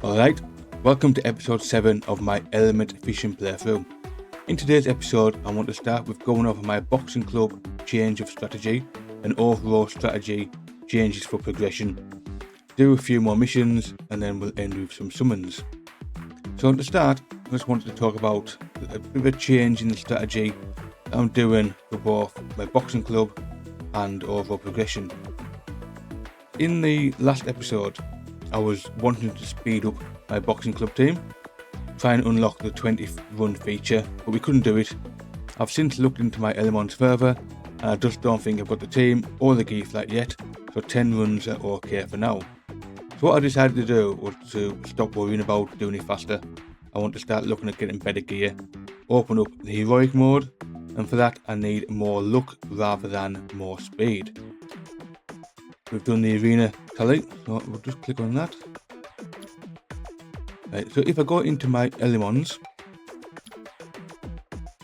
Alright, welcome to episode 7 of my Element Fission playthrough. In today's episode, I want to start with going over my boxing club change of strategy and overall strategy changes for progression. Do a few more missions and then we'll end with some summons. So to start, I just wanted to talk about a bit of a change in the strategy that I'm doing for both my boxing club and overall progression. In the last episode, I was wanting to speed up my boxing club team, try and unlock the 20 run feature, but we couldn't do it. I've since looked into my Elemons further, and I just don't think I've got the team or the gear for that yet, so 10 runs are okay for now. So what I decided to do was to stop worrying about doing it faster. I want to start looking at getting better gear, open up the heroic mode, and for that I need more luck rather than more speed. We've done the arena tally, so we'll just click on that. Right, so if I go into my Elemons,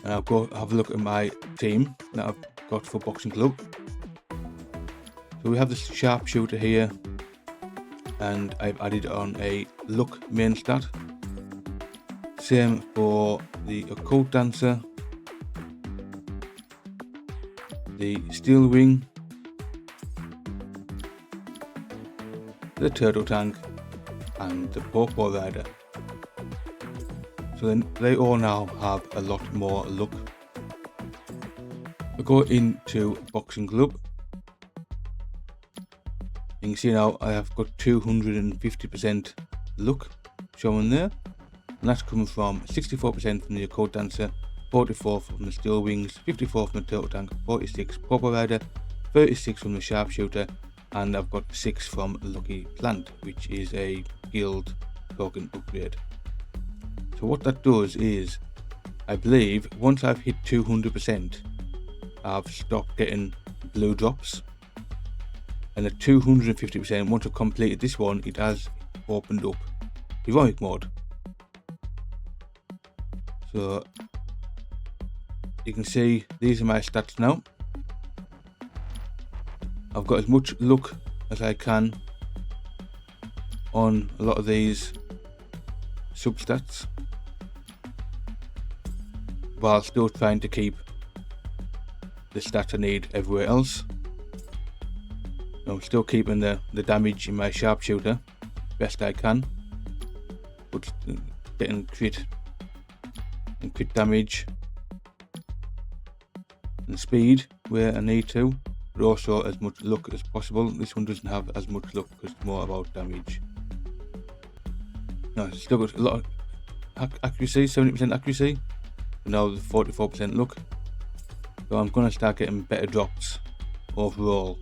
and I'll go have a look at my team that I've got for boxing club. So we have the sharpshooter here, and I've added on a luck main stat. Same for the occult dancer, the steel wing, the turtle tank, and the purple rider. So then they all now have a lot more luck. I go into boxing club. You can see now I have got 250% luck showing there, and that's coming from 64% from the occult dancer, 44 from the steel wings, 54 from the turtle tank, 46 purple rider, 36 from the sharpshooter, and I've got 6 from Lucky Plant, which is a guild token upgrade. So what that does is, I believe once I've hit 200%, I've stopped getting blue drops, and at 250%, once I've completed this one, it has opened up heroic mode. So you can see these are my stats now. I've got as much luck as I can on a lot of these substats, while still trying to keep the stats I need everywhere else. I'm still keeping the damage in my sharpshooter best I can, but getting crit and crit damage and speed where I need to, but also as much luck as possible. This one doesn't have as much luck because it's more about damage. No, it's still got a lot of accuracy, 70% accuracy, but now the 44% luck. So I'm going to start getting better drops overall,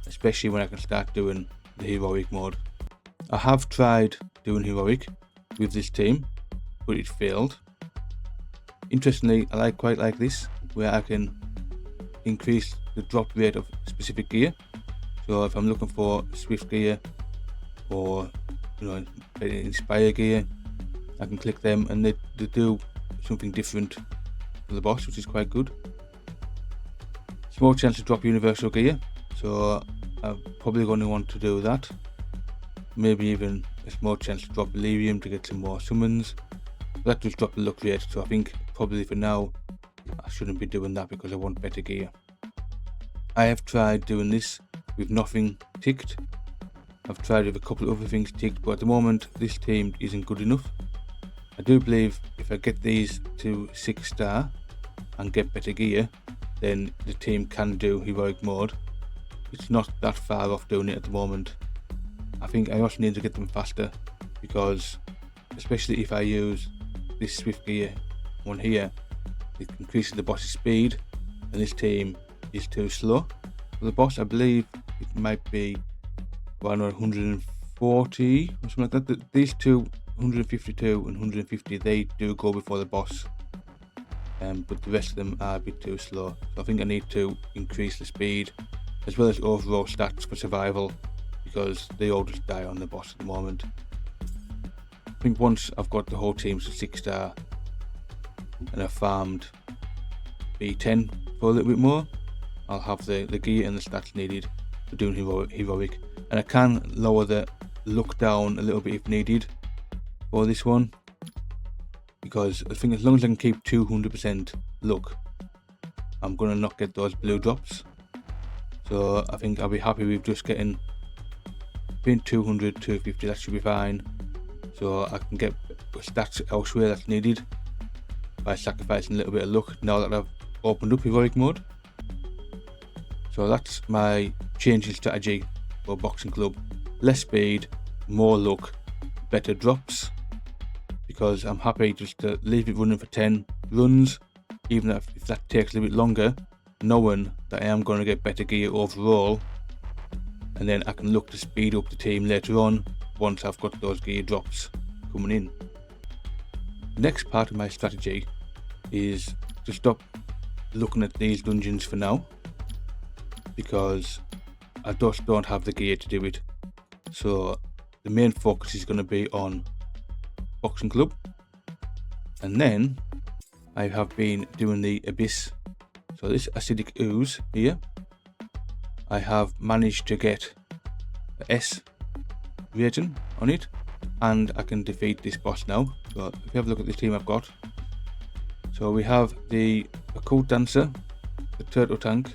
especially when I can start doing the heroic mode. I have tried doing heroic with this team, but it failed. Interestingly, I quite like this, where I can increase the drop rate of specific gear. So if I'm looking for swift gear or inspire gear, I can click them and they do something different for the boss, which is quite good. Small chance to drop universal gear, so I'm probably going to want to do that. Maybe even a small chance to drop Elerium to get some more summons. That does drop the luck rate, so I think probably for now I shouldn't be doing that because I want better gear. I have tried doing this with nothing ticked. I've tried with a couple of other things ticked, but at the moment this team isn't good enough. I do believe if I get these to 6-star and get better gear, then the team can do heroic mode. It's not that far off doing it at the moment. I think I also need to get them faster, because especially if I use this swift gear one here, it increases the boss's speed, and this team is too slow for the boss. I believe it might be around 140 or something like that. These two, 152 and 150, they do go before the boss, but the rest of them are a bit too slow. So I think I need to increase the speed as well as overall stats for survival, because they all just die on the boss at the moment. I think once I've got the whole team to 6-star and I've farmed B10 for a little bit more, I'll have the gear and the stats needed for doing heroic, and I can lower the luck down a little bit if needed for this one, because I think as long as I can keep 200% luck, I'm going to not get those blue drops. So I think I'll be happy with just getting between 200 to 250, that should be fine. So I can get stats elsewhere that's needed by sacrificing a little bit of luck now that I've opened up heroic mode. So that's my change in strategy for Boxing Club. Less speed, more luck, better drops, because I'm happy just to leave it running for 10 runs, even if that takes a little bit longer, knowing that I am going to get better gear overall, and then I can look to speed up the team later on once I've got those gear drops coming in. The next part of my strategy is to stop looking at these dungeons for now, because I just don't have the gear to do it. So the main focus is going to be on Boxing Club, and then I have been doing the Abyss. So this acidic ooze here, I have managed to get a S rating on it, and I can defeat this boss now. So if you have a look at the team I've got, so we have the Occult Dancer, the Turtle Tank,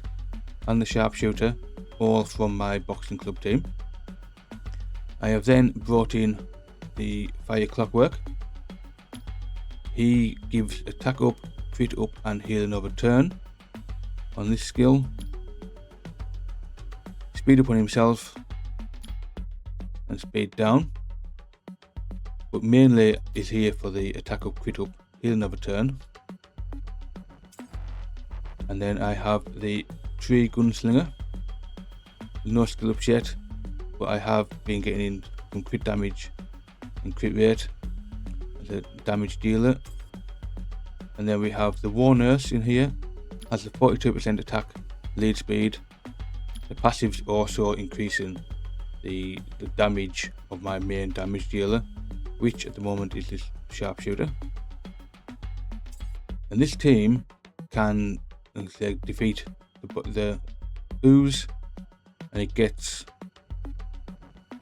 and the Sharpshooter, all from my Boxing Club team. I have then brought in the Fire Clockwork. He gives attack up, crit up, and heal another turn on this skill. Speed up on himself and speed down, but mainly is here for the attack up, crit up, heal another turn. And then I have the Tree Gunslinger. No skill ups yet, but I have been getting in some crit damage and crit rate as a damage dealer. And then we have the War Nurse in here, has a 42% attack, lead speed. The passive's also increasing the damage of my main damage dealer, which at the moment is this Sharpshooter. And this team can defeat the ooze, and it gets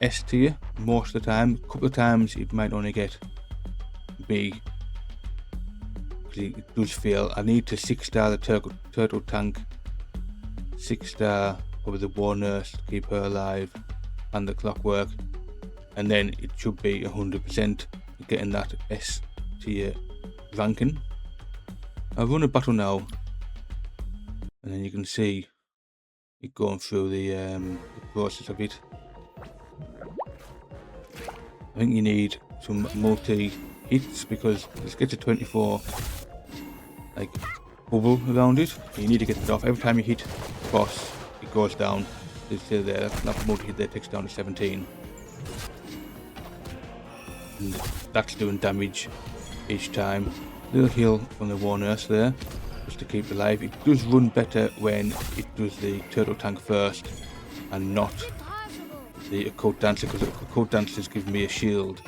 S tier most of the time. A couple of times it might only get B, because it does fail. I need to 6-star the turtle tank, 6-star probably the War Nurse to keep her alive, and the Clockwork, and then it should be 100% getting that S tier ranking. I'll run a battle now, and then you can see it going through the process of it. I think you need some multi hits, because let's get to 24 like bubble around it. You need to get it off every time you hit boss. It goes down. It's still there. That multi hit there takes down to 17, and that's doing damage each time. Little heal from the War Nurse there, just to keep it alive. It does run better when it does the Turtle Tank first and not the Occult Dancer, because the Occult Dancer is giving me a shield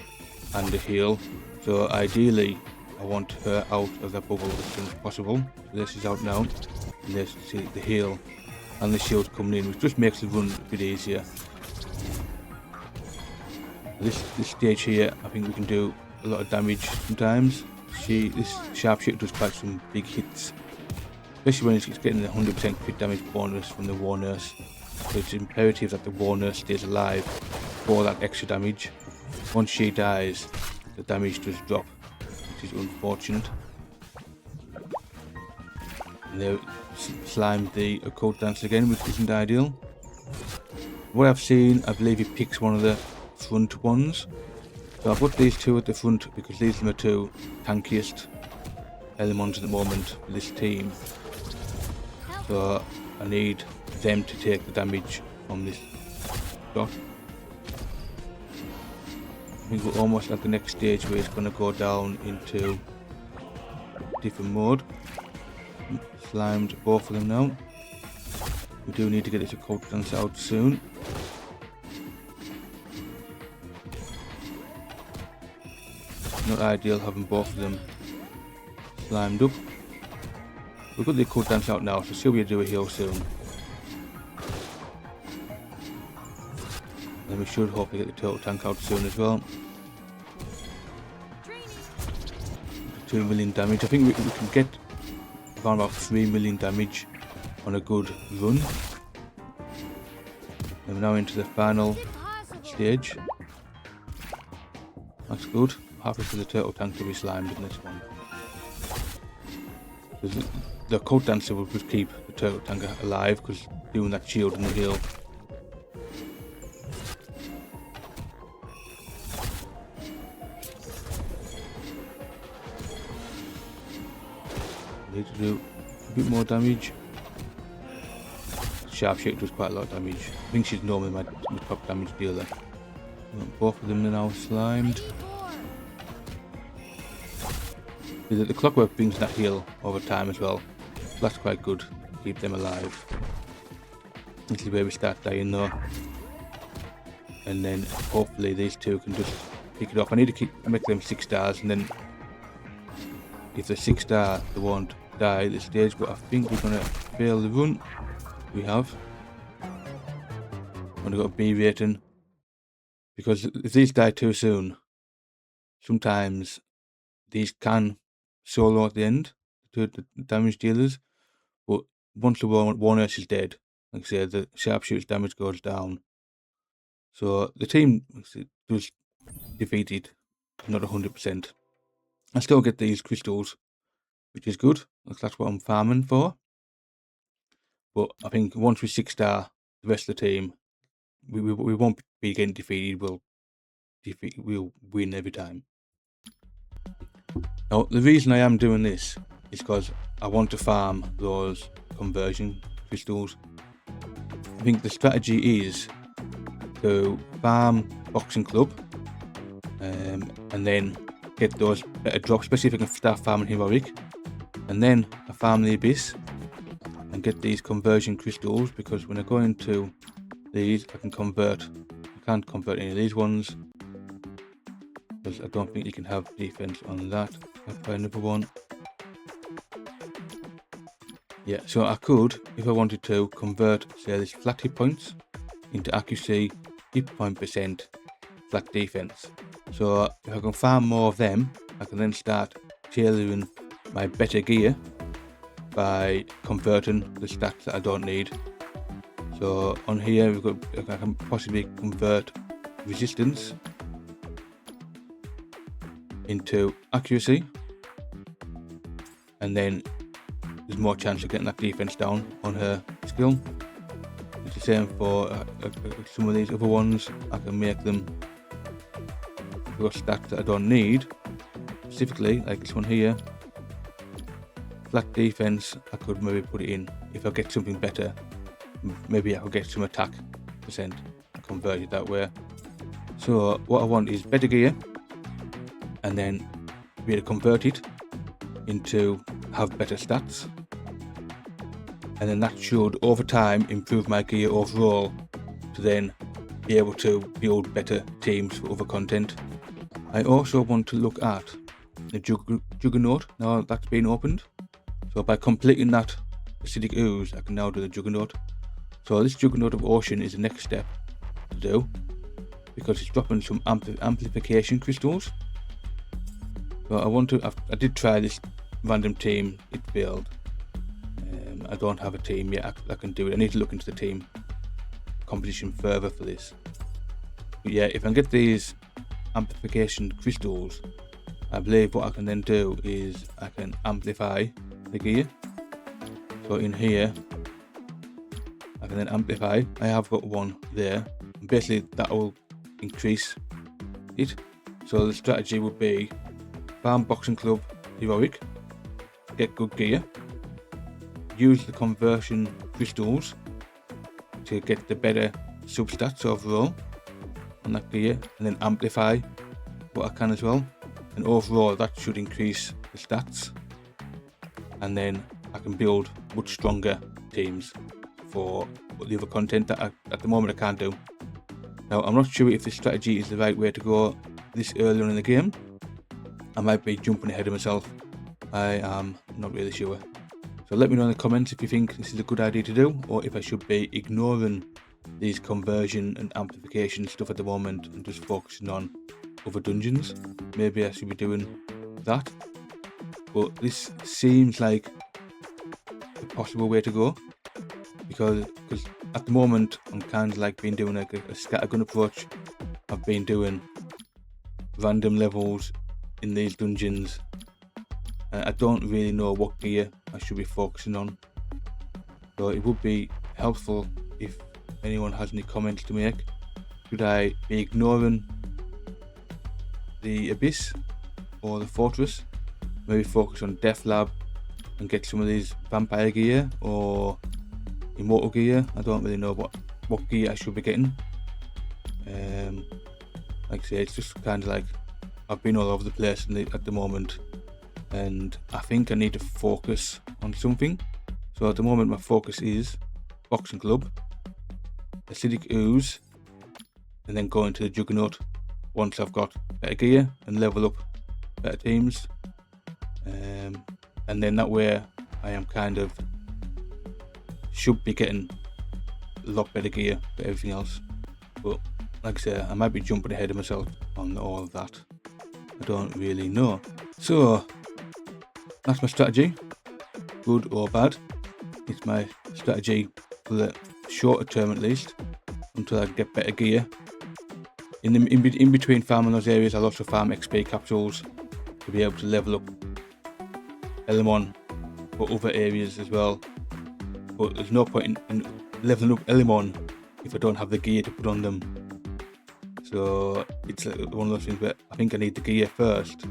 and a heal. So ideally I want her out of that bubble as soon as possible. So this is out now, and there's the heal and the shield coming in, which just makes the run a bit easier. This stage here, I think we can do a lot of damage sometimes. This Sharpshooter does quite some big hits, especially when it's getting the 100% crit damage bonus from the War Nurse. So it's imperative that the War Nurse stays alive for that extra damage. Once she dies, the damage does drop, which is unfortunate. And they slimed the Occult Dancer again, which isn't ideal. What I've seen, I believe he picks one of the front ones. So I've put these two at the front because these are my two tankiest Elemons at the moment for this team. So I need them to take the damage from this dot. I think we're almost at the next stage where it's going to go down into different mode. Slimed both of them now. We do need to get this Occult Dancer out soon. Not ideal having both of them slimed up. We've got the Occult Dancer out now, so she'll be able to do a heal soon. Then we should hopefully get the turtle tank out soon as well. 2 million damage. I think we can get around about 3 million damage on a good run. And we're now into the final stage. That's good. Happy for the turtle tank to be slimed in this one. The coat dancer will just keep the turtle tank alive because doing that shield in the hill. Need to do a bit more damage. Sharpshooter does quite a lot of damage. I think she's normally my top damage dealer. Both of them are now slimed. The clockwork brings that heal over time as well. That's quite good to keep them alive. This is where we start dying though. And then hopefully these two can just pick it up. I need to make them 6 stars, and then if they're 6 star they won't die at this stage, but I think we're gonna fail the run. We have. I'm gonna go B rating. Because if these die too soon, sometimes these can solo at the end to the damage dealers, but once the one nurse is dead, like I say, the sharpshooter's damage goes down. So the team was defeated, not 100%. I still get these crystals, which is good. That's what I'm farming for. But I think once we 6 star the rest of the team, we won't be getting defeated. We'll win every time. Now the reason I am doing this is because I want to farm those conversion crystals. I think the strategy is to farm Boxing Club and then get those better drops, especially if I can start farming Heroic, and then I farm the Abyss and get these conversion crystals, because when I go into these I can convert. I can't convert any of these ones because I don't think you can have defense on that. I'll try another one. Yeah, so I could, if I wanted to, convert, say, this flat hit points into accuracy, hit point percent, flat defense. So if I can farm more of them, I can then start tailoring my better gear by converting the stats that I don't need. So on here we've got, I can possibly convert resistance into accuracy, and then there's more chance of getting that defense down on her skill. It's the same for some of these other ones. I can make them for stats that I don't need, specifically like this one here. Flat defense, I could maybe put it in if I get something better. Maybe I could get some attack percent and convert it that way. So what I want is better gear, and then be able to convert it into have better stats, and then that should over time improve my gear overall to then be able to build better teams for other content. I also want to look at the Juggernaut now that's been opened. So by completing that acidic ooze, I can now do the Juggernaut. So this Juggernaut of Ocean is the next step to do, because it's dropping some amplification crystals. So I did try this random team, it failed. I don't have a team yet, I can do it. I need to look into the team competition further for this. But yeah, if I can get these amplification crystals, I believe what I can then do is I can amplify the gear. So in here, I can then amplify. I have got one there, and basically that will increase it. So the strategy would be farm Boxing Club Heroic, get good gear, use the conversion crystals to get the better substats overall on that gear, and then amplify what I can as well, and overall that should increase the stats, and then I can build much stronger teams for the other content that at the moment I can't do. Now I'm not sure if this strategy is the right way to go this early on in the game. I might be jumping ahead of myself. I am not really sure. So let me know in the comments if you think this is a good idea to do, or if I should be ignoring these conversion and amplification stuff at the moment and just focusing on other dungeons. Maybe I should be doing that, but this seems like a possible way to go, because at the moment I'm kind of like been doing like a scattergun approach. I've been doing random levels in these dungeons. I don't really know what gear I should be focusing on, so it would be helpful if anyone has any comments to make. Should I be ignoring the Abyss or the Fortress? Maybe focus on Death Lab and get some of these vampire gear or immortal gear. I don't really know what gear I should be getting. Like I say, it's just kind of like I've been all over the place at the moment, and I think I need to focus on something. So at the moment my focus is Boxing Club, Acidic Ooze, and then going to the Juggernaut once I've got better gear and level up better teams. And then that way I am kind of should be getting a lot better gear for everything else. But like I say, I might be jumping ahead of myself on all of that. I don't really know. So that's my strategy, good or bad. It's my strategy for the shorter term at least, until I get better gear. In between farming those areas, I'll also farm XP capsules to be able to level up Elemon for other areas as well. But there's no point in leveling up Elemon if I don't have the gear to put on them. So it's one of those things where I think I need the gear first,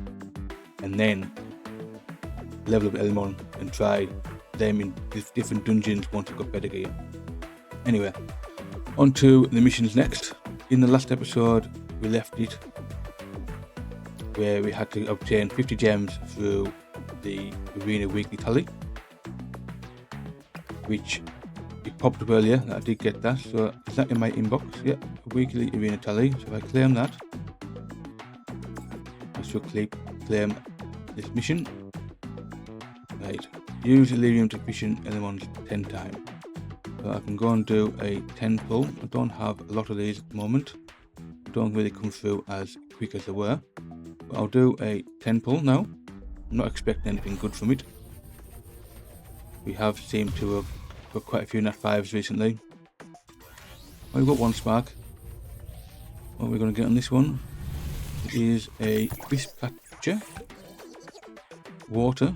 and then level up Elemon and try them in different dungeons once I've got better gear. Anyway, on to the missions next. In the last episode we left it where we had to obtain 50 gems through the arena weekly tally, which it popped up earlier that I did get that. So is that in my inbox? Yeah, weekly arena tally. So if I claim that, I should claim this mission. Right, use Elerium to fission Elemons 10 times. So I can go and do a 10 pull. I don't have a lot of these at the moment. Don't really come through as quick as they were. But I'll do a 10 pull now. I'm not expecting anything good from it. We have seemed to have got quite a few nat 5s recently. Oh, we've got one spark. What are we going to get on this one? It is a crisp catcher. Water.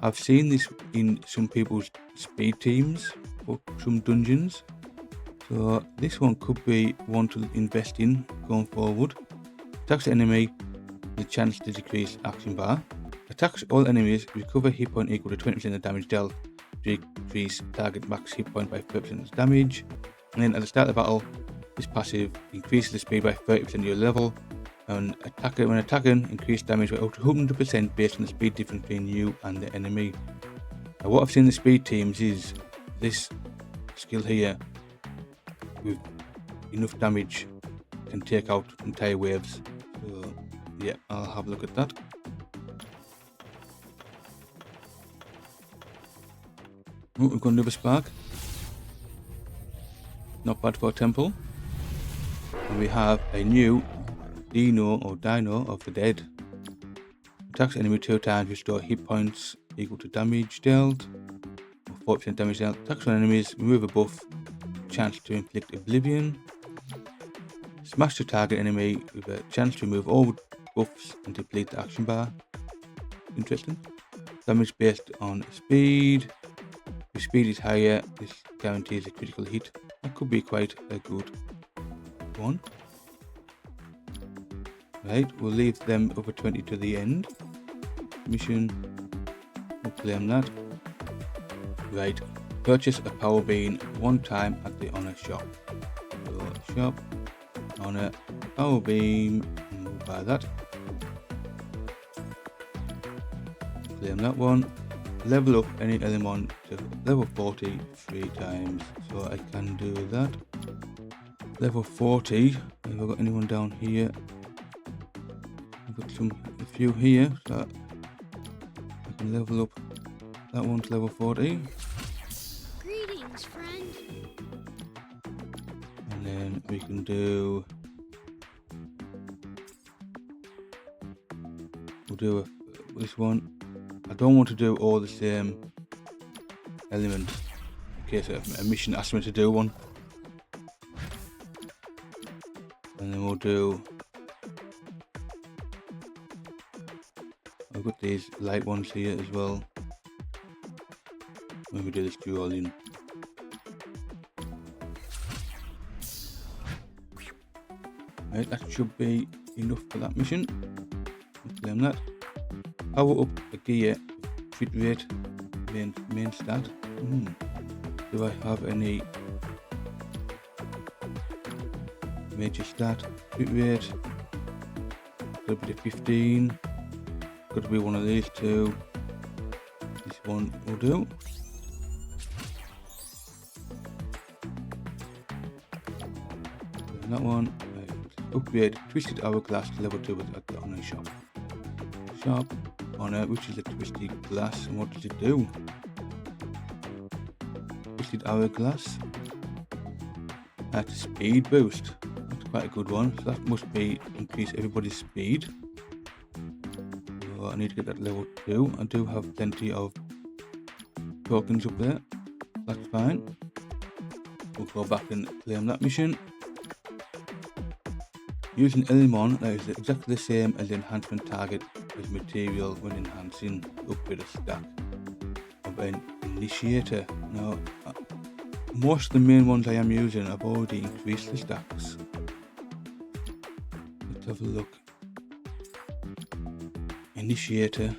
I've seen this in some people's speed teams or some dungeons, so this one could be one to invest in going forward. Attacks the enemy with a chance to decrease action bar. Attacks all enemies, recover hit point equal to 20% of damage dealt, decrease target max hit point by 30% damage. And then at the start of the battle, this passive increases the speed by 30% of your level, and when attacking, increase damage by up to 100% based on the speed difference between you and the enemy. Now what I've seen in the speed teams is this skill here with enough damage can take out entire waves. So yeah, I'll have a look at that. Oh, we've got another spark. Not bad for a temple. And we have a new Dino of the Dead. Attacks enemy 2 times, restore hit points equal to damage dealt, or 40% damage dealt. Attacks on enemies, remove a buff, chance to inflict oblivion. Smash the target enemy with a chance to remove all buffs and deplete the action bar. Interesting. Damage based on speed. If speed is higher, this guarantees a critical hit. That could be quite a good one. Right, we'll leave them over 20 to the end. Mission, we'll claim that. Right, purchase a power bean one time at the honor shop. So shop, honor, power bean, and we'll buy that. Claim that one. Level up any element to level 40 3 times. So I can do that. Level 40, have I got anyone down here? Got a few here, so I can level up that one to level 40. Greetings, friend. And then we can do... We'll do this one. I don't want to do all the same elements in case a mission asks me to do one. And then we'll do... I've got these light ones here as well. When we do this dueling. Right, that should be enough for that mission. Let's claim that. Power up a gear, fit rate, main stat. Do I have any major stat? Fit rate. Got to be the 15. Got to be one of these two. This one will do. And that one. Upgrade twisted hourglass to level 2 at the honor shop. Shop honor, which is a twisted glass, and what does it do? Twisted hourglass. That's a speed boost. That's quite a good one. So that must be increase everybody's speed. So I need to get that level 2. I do have plenty of tokens up there. That's fine. We'll go back and claim that mission. Using Element that is exactly the same as the enhancement target as material when enhancing upgrade a stack of an initiator. Now, most of the main ones I am using have already increased the stacks. Let's have a look. Initiator.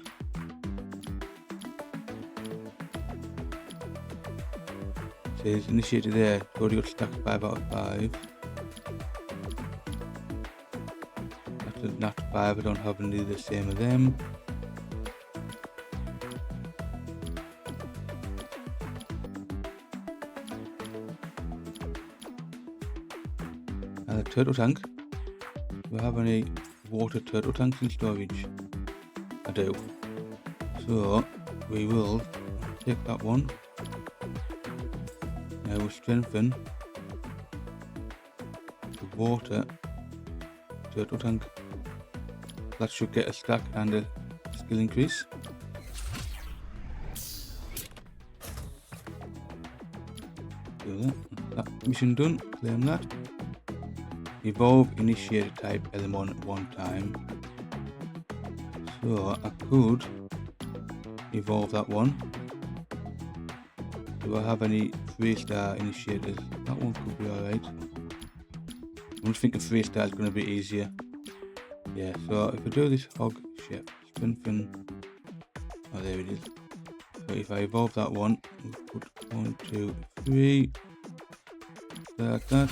Says initiator there, already got stacked 5 out of 5. Not 5, I don't have any of the same of them. And the turtle tank. Do I have any water turtle tanks in storage? I do. So we will take that one. Now we'll strengthen the water turtle tank. That should get a stack and a skill increase. Do that mission done. Claim that. Evolve initiator type element one time. So I could evolve that one. Do I have any 3-star initiators? That one could be alright. I'm just thinking 3-star is going to be easier. Yeah, so if I do this hog chef, strengthen, oh there it is. So if I evolve that one, we'll put 1, 2, 3, like that.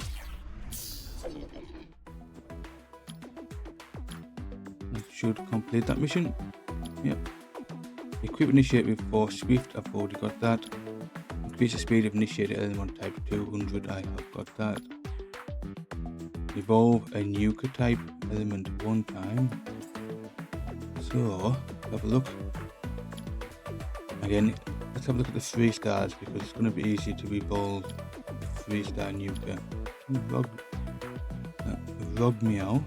That should complete that mission. Yep. Equip initiate with 4 swift, I've already got that. Increase the speed of initiator element type 200, I have got that. Evolve a nuka type element one time. So have a look. Again, let's have a look at the 3 stars because it's going to be easy to evolve 3-star nuka. Rog meow.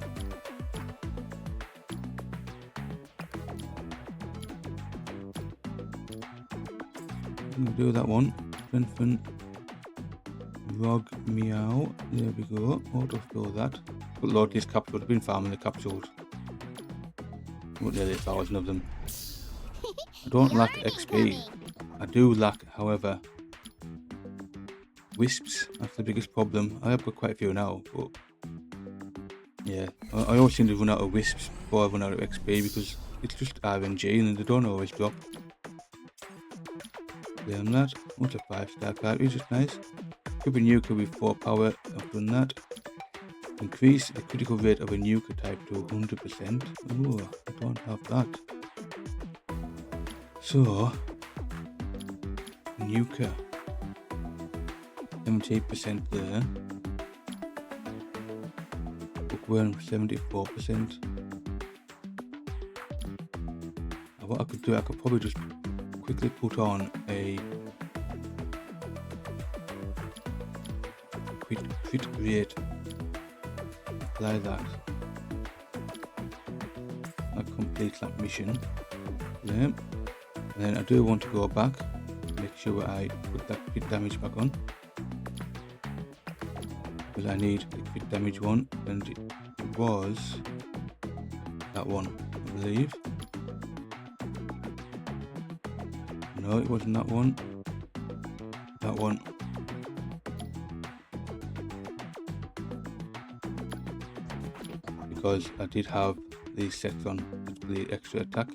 Do that one. Strengthen. Rog meow. There we go. Autofill that. Good lord, these capsules. I've been farming the capsules. What nearly 1,000 of them. I don't lack XP. I do lack, however, wisps. That's the biggest problem. I have got quite a few now, but yeah, I always seem to run out of wisps before I run out of XP because it's just RNG and they don't always drop. Claim that. What's a 5-star card? It's just nice. Equip a nuka with 4 power. I've done that. Increase the critical rate of a nuka type to 100%. Oh, I don't have that. So, nuka. 78% there. Bookworm 74%. What I could do, I could probably just quickly put on a crit crit rate. Apply that. That completes that mission. Yeah. And then I do want to go back, make sure I put that crit damage back on. Because I need the crit damage one, and it was that one, I believe. No, it wasn't that one. That one. Because I did have these sets on for the extra attack.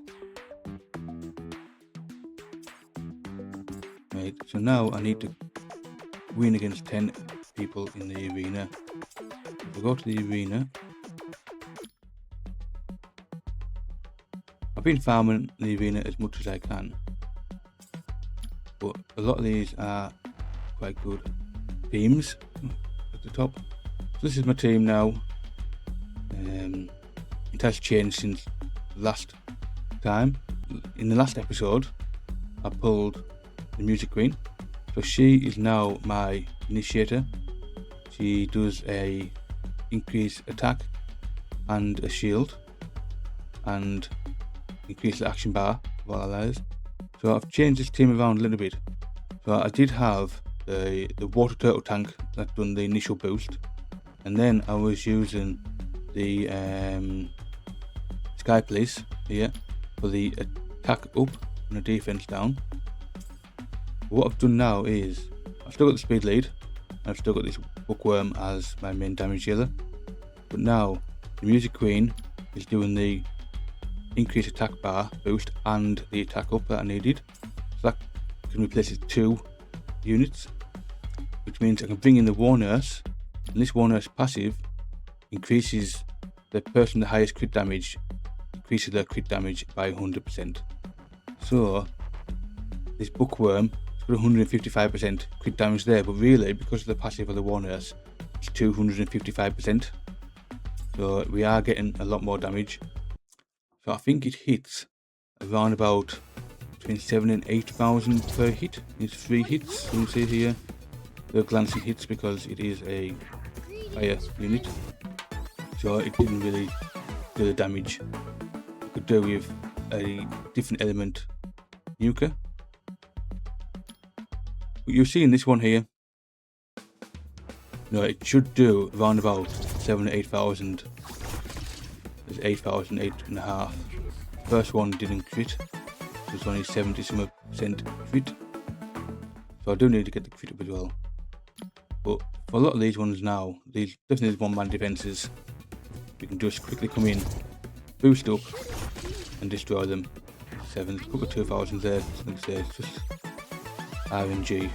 Right, so now I need to win against 10 people in the arena. If I go to the arena, I've been farming the arena as much as I can, but a lot of these are quite good teams at the top. So this is my team now. It has changed since last time. In the last episode, I pulled the Music Queen, so she is now my initiator. She does a increase attack and a shield, and increase the action bar of all allies. So I've changed this team around a little bit. So I did have the water turtle tank that done the initial boost, and then I was using the Sky Police here for the attack up and the defense down. What I've done now is I've still got the speed lead, and I've still got this bookworm as my main damage dealer, but now the Music Queen is doing the increased attack bar boost and the attack up that I needed. So that can replace it 2 units, which means I can bring in the War Nurse, and this War Nurse passive increases the person with the highest crit damage, increases their crit damage by 100%. So this bookworm has got 155% crit damage there, but really because of the passive of the War Nurse, it's 255%. So we are getting a lot more damage. So I think it hits around about between 7,000 and 8,000 per hit. It's 3 hits, you can see here. The glancing hits because it is a fire unit. So it didn't really do the damage I could do with a different element nuker. But you're seeing this one here. No, it should do around about 7,000 to 8,000. There's 8,000, 8.5. First one didn't crit. It was only 70% crit. So I do need to get the crit up as well. But for a lot of these ones now, these definitely one-man defences, we can just quickly come in, boost up, and destroy them. 7, a couple of 2,000 there, like I say, it's just RNG.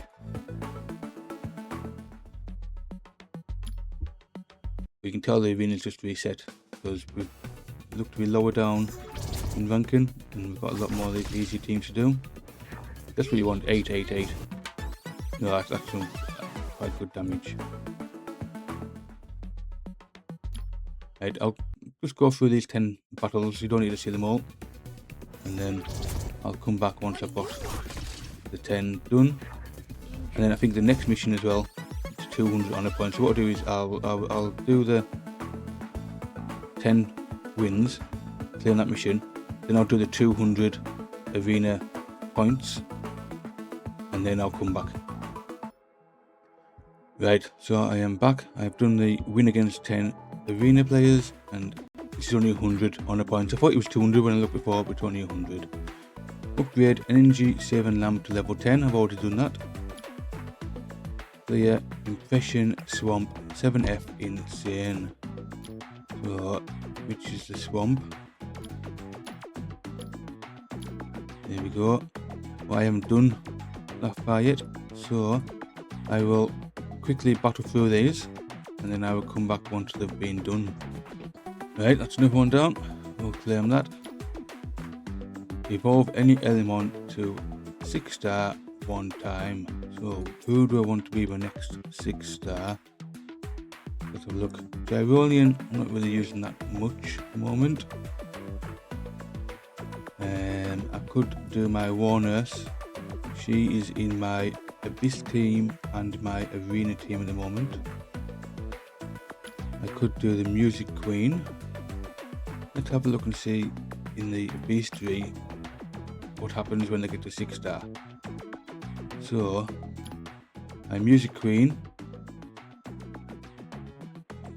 We can tell the arena's just reset, because we look to be lower down in ranking, and we've got a lot more of these easy teams to do. That's what you want, 8, 8, 8. No, that's some quite good damage. Right, I'll just go through these 10 battles, you don't need to see them all, and then I'll come back once I've got the 10 done. And then I think the next mission as well, it's 200 honor points. So what I'll do is I'll do the 10 wins, clear that mission, then I'll do the 200 arena points, and then I'll come back. Right, so I am back. I've done the win against 10 arena players, and this is only 100 honor points. I thought it was 200 when I looked before, but it's only 100. Upgrade energy saving lamp to level 10. I've already done that. Clear infession swamp 7F insane. So which is the swamp? There we go. Well, I haven't done that far yet, so I will quickly battle through these, and then I will come back once they've been done. Right, that's another one down. We'll claim that. Evolve any Element to 6-star one time. So who do I want to be my next 6-star? Let's have a look. Gyrolean, I'm not really using that much at the moment. I could do my War Nurse. She is in my Abyss team and my Arena team at the moment. I could do the Music Queen. Let's have a look and see in the Beastery what happens when they get to 6-star. So, my Music Queen,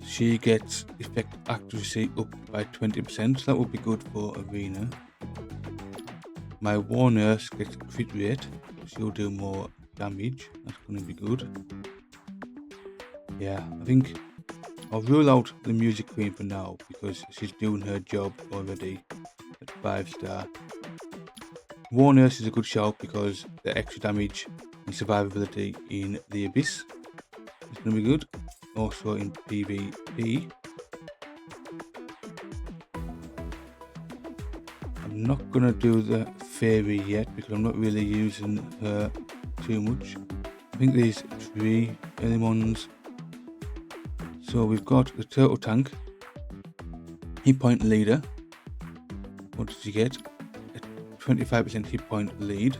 she gets effect accuracy up by 20%, so that would be good for Arena. My War Nurse gets crit rate, she'll do more damage, that's going to be good. Yeah, I think I'll rule out the Music Queen for now because she's doing her job already at 5-star. War Nurse is a good shout because the extra damage and survivability in the Abyss is going to be good. Also in PvP. I'm not going to do the Fairy yet because I'm not really using her too much. I think there's 3 Elemons. So we've got the Turtle Tank, hit point leader. What does he get? A 25% hit point lead.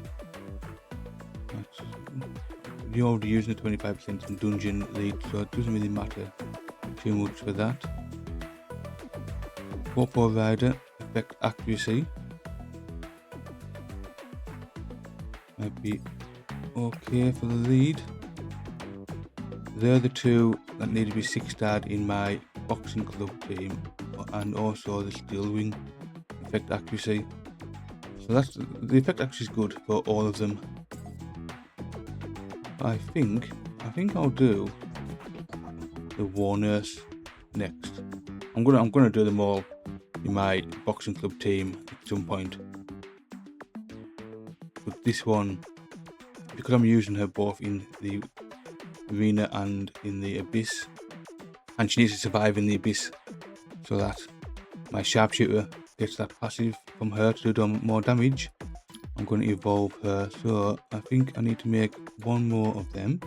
You're already using the 25% in dungeon lead, so it doesn't really matter too much for that. 4-4 rider, effect accuracy. Might be okay for the lead. They're the 2 that need to be 6-starred in my boxing club team, and also the Steel Wing effect accuracy. So that's the effect accuracy is good for all of them. I think I'll do the War Nurse next. I'm gonna do them all in my boxing club team at some point. But this one, because I'm using her both in the Arena and in the Abyss, and she needs to survive in the Abyss so that my Sharpshooter gets that passive from her to do more damage, I'm going to evolve her. So I think I need to make one more of them.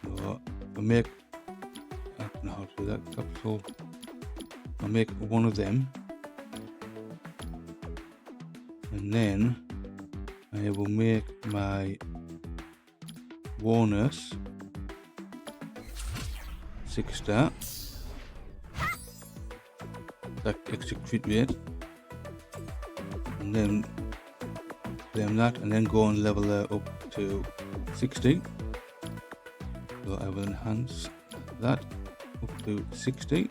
So I don't know how to do that. Capsule. I'll make one of them, and then I will make my War Nurse 6-star. That extra crit rate, and then claim that, and then go and level her up to 60. So I will enhance that up to 60.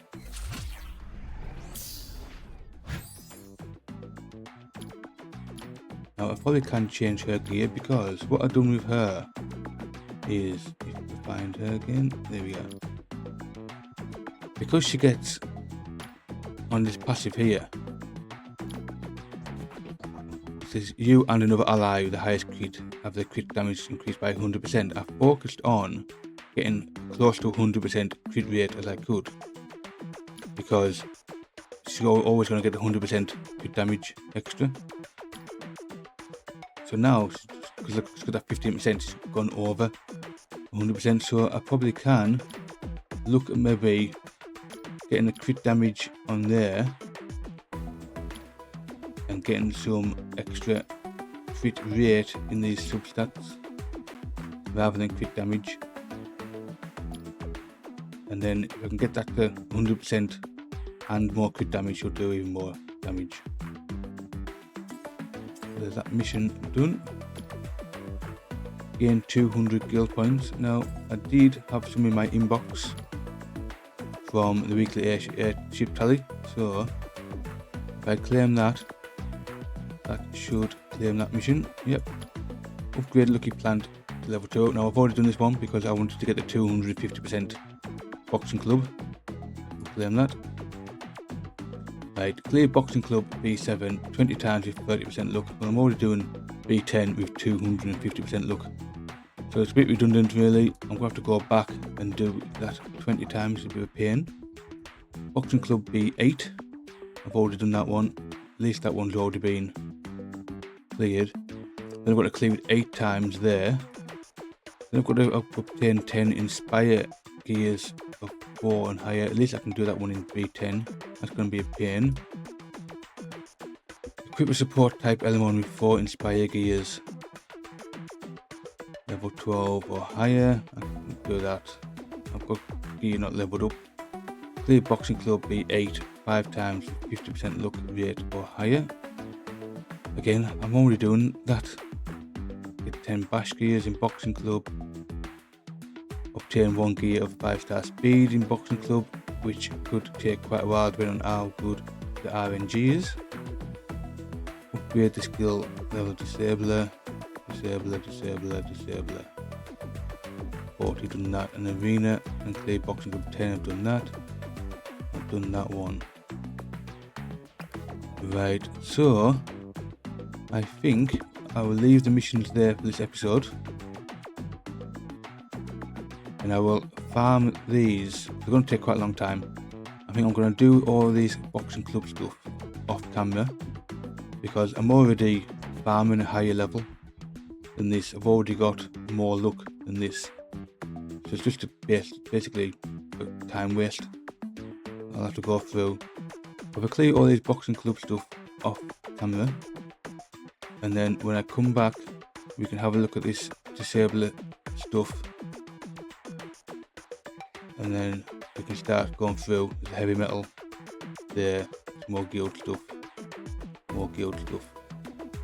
Now I probably can change her gear, because what I've done with her is, if we find her again, there we go. Because she gets on this passive here, it says you and another ally with the highest crit have the crit damage increased by 100%. I focused on getting close to 100% crit rate as I could, because she's always going to get 100% crit damage extra. So now, because she's got that 15%, she's gone over 100%, so I probably can look at maybe getting the crit damage on there and getting some extra crit rate in these substats rather than crit damage. And then if I can get that to 100% and more crit damage, she'll do even more damage. There's that mission done. Gain 200 guild points. Now I did have some in my inbox from the weekly airship tally, so if I claim that, that should claim that mission. Yep. Upgrade Lucky Plant to level 2. Now I've already done this one because I wanted to get the 250% boxing club. Claim that. Right, clear boxing club B7 20 times with 30% luck. Well, I'm already doing B10 with 250% luck. So it's a bit redundant really. I'm going to have to go back and do that 20 times, it'll be a pain. Boxing club B8, I've already done that one. At least that one's already been cleared. Then I've got to clear it 8 times there. Then I've got to obtain 10 Inspire gears of 4 and higher. At least I can do that one in B10. That's going to be a pain. Equip a support type Element with 4 Inspire gears. Level 12 or higher, I can do that. I've got gear not leveled up. Clear boxing club B8 5 times 50% luck rate or higher. Again, I'm already doing that. Get 10 bash gears in boxing club. Obtain 1 gear of 5-star speed in boxing club, which could take quite a while depending on how good the RNG is. Upgrade the skill level disabler. 40 done that. An arena and clear boxing club 10 I've done that. I've done that one. Right, so I think I will leave the missions there for this episode. And I will farm these. They're going to take quite a long time. I think I'm going to do all these boxing club stuff off camera because I'm already farming a higher level than this. I've already got more luck than this. So it's just basically a time waste. I'll have to go through. If I clear all these boxing club stuff off camera, and then when I come back, we can have a look at this disabler stuff. And then we can start going through the heavy metal, the more guild stuff.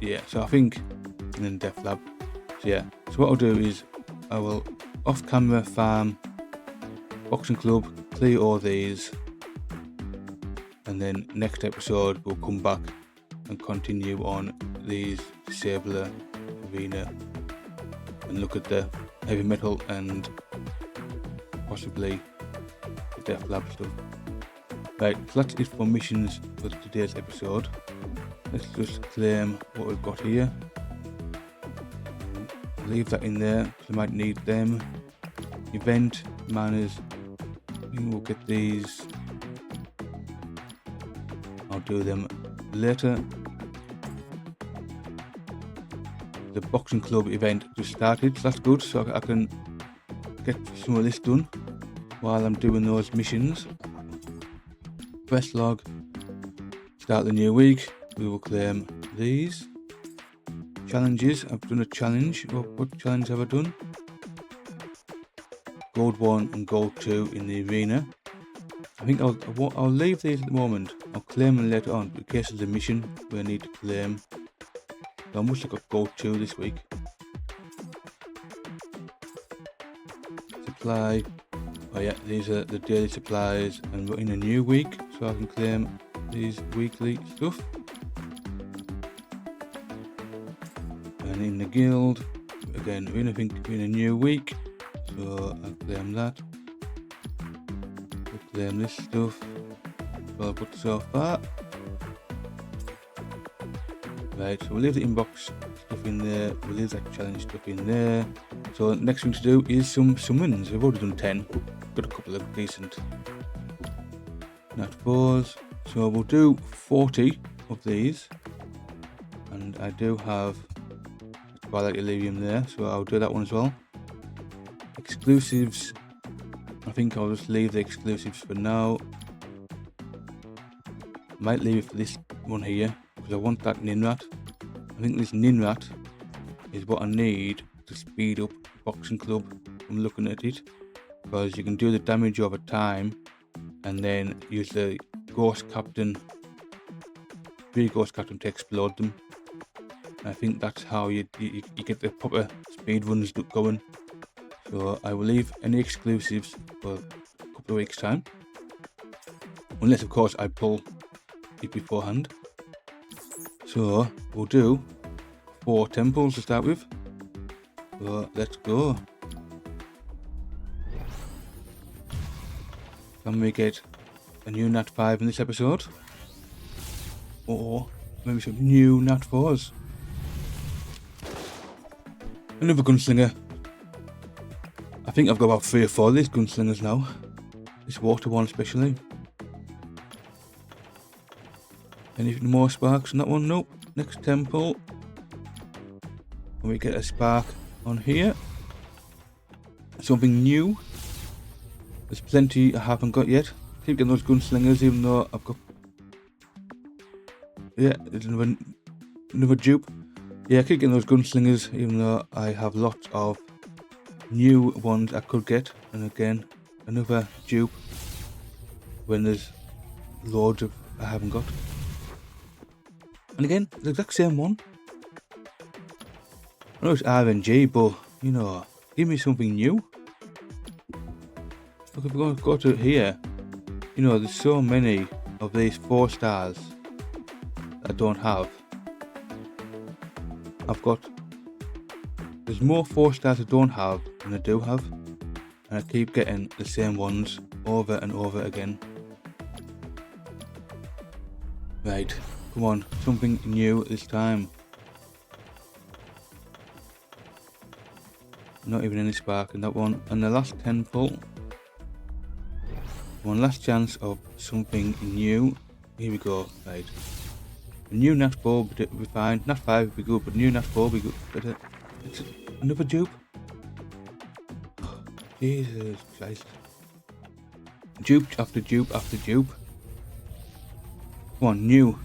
Yeah, so I think, and then Death Lab. So yeah, so what I'll do is I will off camera farm boxing club, clear all these, and then next episode we'll come back and continue on these disabler arena and look at the heavy metal and possibly the Death Lab stuff. Right, so that's it for missions for today's episode. Let's just claim what we've got here. Leave that in there because I might need them. Event, manners, we'll get these. I'll do them later. The boxing club event just started, so that's good, so I can get some of this done while I'm doing those missions. Quest log, start the new week, we will claim these. Challenges, I've done a challenge. What challenge have I done? Gold 1 and Gold 2 in the arena. I think I'll leave these at the moment. I'll claim them later on in case there's a mission where I need to claim. So I must have got Gold 2 this week. Supply. Oh yeah, these are the daily supplies, and we're in a new week, so I can claim these weekly stuff. And in the guild, again, we're in a new week, so I'll claim that. I'll claim this stuff. So I'll put so far. Right, so we'll leave the inbox stuff in there, we'll leave that challenge stuff in there. So the next thing to do is some summons. We've already done 10, got a couple of decent nat 4s. So we'll do 40 of these, and I do have Twilight Elerium there, so I'll do that one as well. Exclusives, I think I'll just leave the exclusives for now. Might leave it for this one here, because I want that Ninrat. I think this Ninrat is what I need to speed up boxing club. I'm looking at it, because you can do the damage over time, and then use the Ghost Captain, free Ghost Captain to explode them. I think that's how you get the proper speed runs going. So I will leave any exclusives for a couple of weeks time, unless of course I pull it beforehand. So we'll do 4 temples to start with. So let's go. Can we get a new Nat 5 in this episode? Or maybe some new Nat 4s? Another gunslinger. I think I've got about 3 or 4 of these gunslingers now. This water one especially. Anything more sparks on that one? Nope. Next temple. And we get a spark on here. Something new. There's plenty I haven't got yet. Keep getting those gunslingers even though I've got... Yeah, there's another dupe. Yeah, I keep getting those gunslingers even though I have lots of new ones I could get. And again, another dupe when there's loads of I haven't got. And again, the exact same one. I know it's RNG, but you know, give me something new. Look, if we go to here, you know, there's so many of these 4 stars that I don't have. There's more 4 stars I don't have than I do have, and I keep getting the same ones over and over again. Right, come on, something new this time. Not even any spark in that one. And the last 10 pull. One last chance of something new. Here we go. Right. A new nat 4 would be fine. Nat 5 would be good, but new nat 4 would be good. But it's another dupe. Jesus Christ. Dupe after dupe after dupe. Come on, new.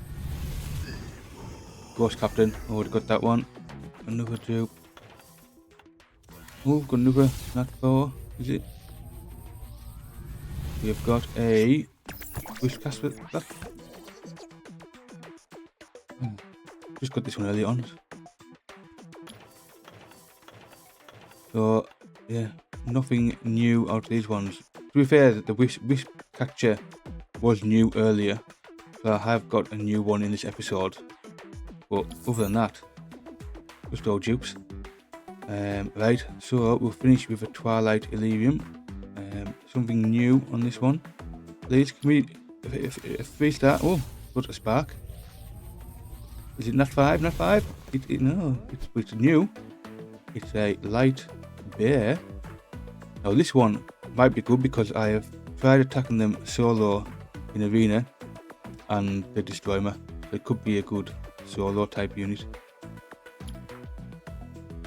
Ghost Captain. Oh, we got that one. Another dupe. Oh, got another nat 4. Is it? We've got a Wish Cast with that. Just got this one early on. So yeah, nothing new out of these ones. To be fair, the wish catcher was new earlier, so I have got a new one in this episode. But other than that, just all dupes. Right, so we'll finish with a Twilight Elerium. Something new on this one. Please, can we, if we start, oh, got a spark. Is it nat 5? Nat 5? No, it's new. It's a light bear. Now this one might be good because I have tried attacking them solo in arena and they destroy me. So it could be a good solo type unit.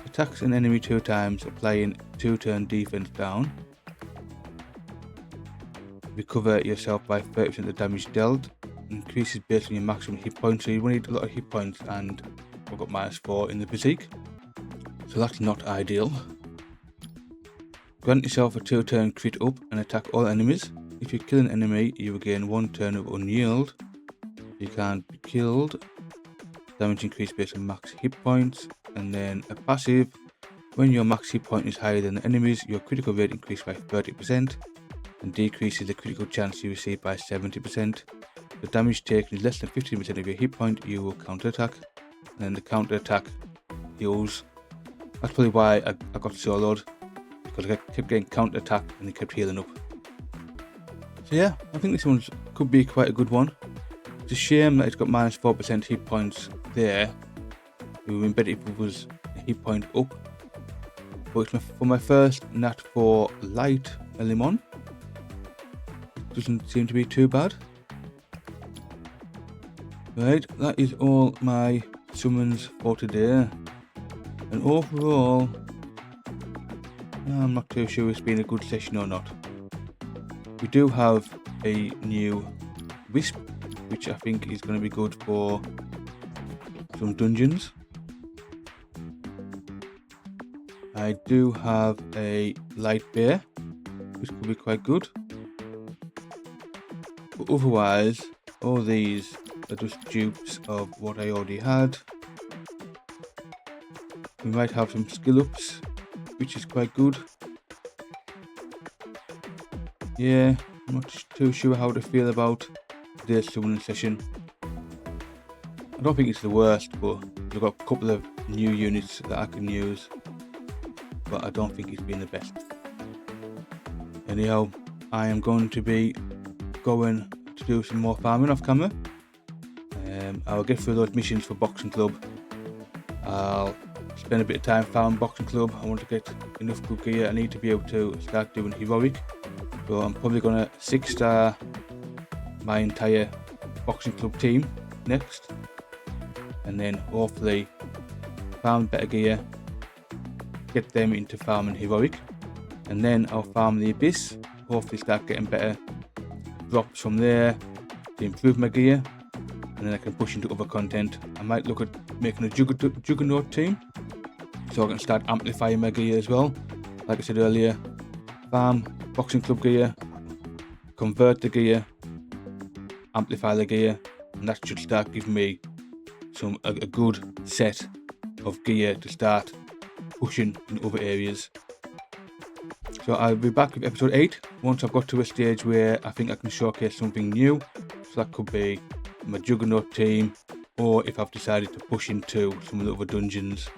Attacks an enemy 2 times, applying 2-turn defense down. Recover yourself by 30% of the damage dealt. Increases based on your maximum hit points, so you will need a lot of hit points, and I've got -4 in the physique, so that's not ideal. Grant yourself a 2-turn crit up and attack all enemies. If you kill an enemy, you will gain 1 turn of unyield. You can't be killed. Damage increase based on max hit points. And then a passive, when your max hit point is higher than the enemy's, your critical rate increases by 30% and decreases the critical chance you receive by 70%. The damage taken is less than 15% of your hit point, you will counter attack. And then the counter attack heals. That's probably why I got soloed, because I kept getting counter attack and they kept healing up. So yeah, I think this one could be quite a good one. It's a shame that it's got -4% hit points there. It would have been better if it was a hit point up. But for my first nat 4 light Element, it doesn't seem to be too bad. Right, that is all my summons for today. And overall, I'm not too sure it's been a good session or not. We do have a new Wisp, which I think is going to be good for some dungeons. I do have a light bear, which could be quite good. But otherwise, all these are just dupes of what I already had. We might have some skill ups, which is quite good. Yeah, I'm not too sure how to feel about today's summoning session. I don't think it's the worst, but I've got a couple of new units that I can use, but I don't think it's been the best. Anyhow, I am going to be going to do some more farming off camera. I'll get through those missions for Boxing Club. I'll spend a bit of time farming Boxing Club. I want to get enough good gear. I need to be able to start doing heroic. So I'm probably going to 6-star my entire Boxing Club team next. And then hopefully farm better gear, get them into farming heroic. And then I'll farm the Abyss, hopefully start getting better drops from there to improve my gear. And then I can push into other content. I might look at making a Juggernaut team, so I can start amplifying my gear as well. Like I said earlier, farm boxing club gear, convert the gear, amplify the gear, and that should start giving me a good set of gear to start pushing in other areas. So I'll be back with episode 8 once I've got to a stage where I think I can showcase something new. So that could be my Juggernaut team, or if I've decided to push into some of the other dungeons,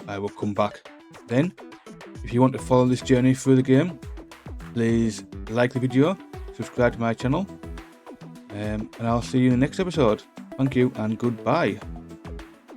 I will come back then. If you want to follow this journey through the game, please like the video, subscribe to my channel, and I'll see you in the next episode. Thank you and goodbye.